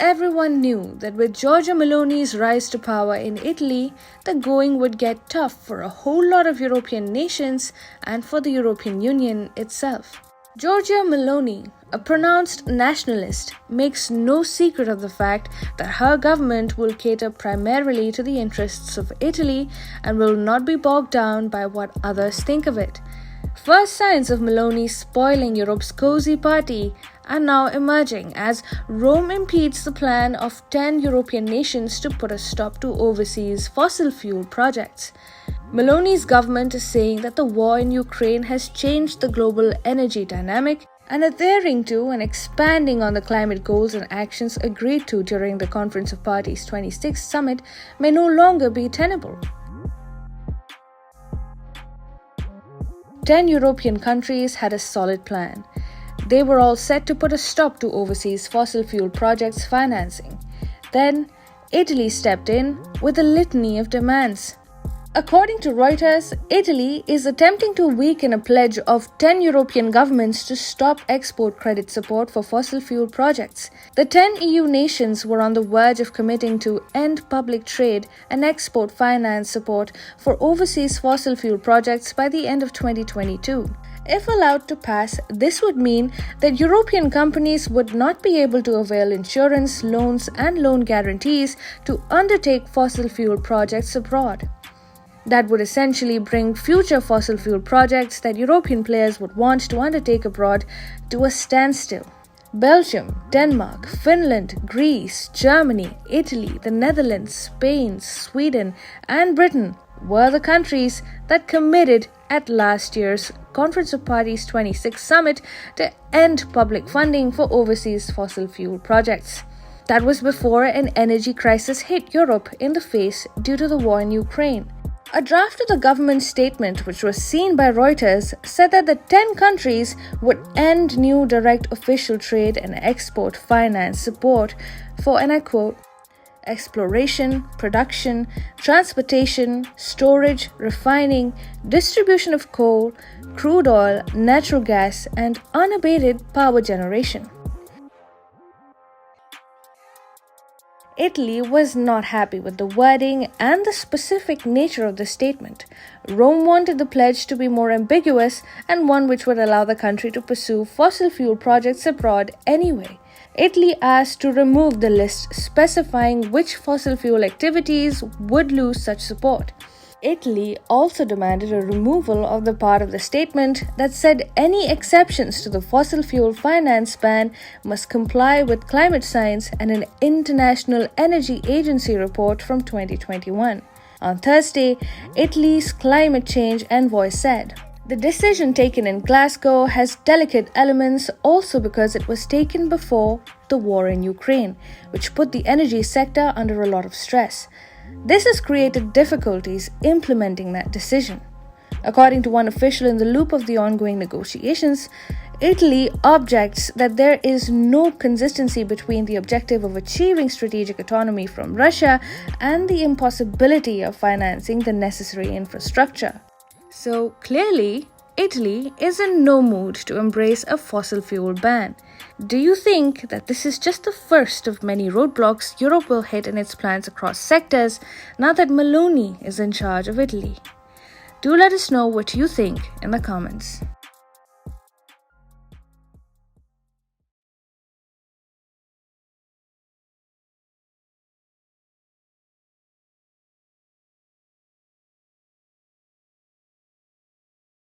everyone knew that with Giorgia Meloni's rise to power in Italy, the going would get tough for a whole lot of European nations and for the European Union itself. Giorgia Meloni, a pronounced nationalist, makes no secret of the fact that her government will cater primarily to the interests of Italy and will not be bogged down by what others think of it. First signs of Meloni spoiling Europe's cozy party are now emerging as Rome impedes the plan of 10 European nations to put a stop to overseas fossil fuel projects. Meloni's government is saying that the war in Ukraine has changed the global energy dynamic and adhering to and expanding on the climate goals and actions agreed to during the Conference of Parties 26 summit may no longer be tenable. 10 European countries had a solid plan. They were all set to put a stop to overseas fossil fuel projects financing. Then, Italy stepped in with a litany of demands. According to Reuters, Italy is attempting to weaken a pledge of 10 European governments to stop export credit support for fossil fuel projects. The 10 EU nations were on the verge of committing to end public trade and export finance support for overseas fossil fuel projects by the end of 2022. If allowed to pass, this would mean that European companies would not be able to avail insurance, loans, and loan guarantees to undertake fossil fuel projects abroad. That would essentially bring future fossil fuel projects that European players would want to undertake abroad to a standstill. Belgium, Denmark, Finland, Greece, Germany, Italy, the Netherlands, Spain, Sweden, and Britain were the countries that committed at last year's Conference of Parties 26 summit to end public funding for overseas fossil fuel projects. That was before an energy crisis hit Europe in the face due to the war in Ukraine. A draft of the government statement, which was seen by Reuters, said that the 10 countries would end new direct official trade and export finance support for, and I quote, exploration, production, transportation, storage, refining, distribution of coal, crude oil, natural gas, and unabated power generation. Italy was not happy with the wording and the specific nature of the statement. Rome wanted the pledge to be more ambiguous and one which would allow the country to pursue fossil fuel projects abroad anyway. Italy asked to remove the list specifying which fossil fuel activities would lose such support. Italy also demanded a removal of the part of the statement that said any exceptions to the fossil fuel finance ban must comply with climate science and an International Energy Agency report from 2021. On Thursday, Italy's climate change envoy said, "The decision taken in Glasgow has delicate elements also because it was taken before the war in Ukraine, which put the energy sector under a lot of stress. This has created difficulties implementing that decision." According to one official in the loop of the ongoing negotiations, Italy objects that there is no consistency between the objective of achieving strategic autonomy from Russia and the impossibility of financing the necessary infrastructure. So clearly, Italy is in no mood to embrace a fossil fuel ban. Do you think that this is just the first of many roadblocks Europe will hit in its plans across sectors now that Meloni is in charge of Italy? Do let us know what you think in the comments.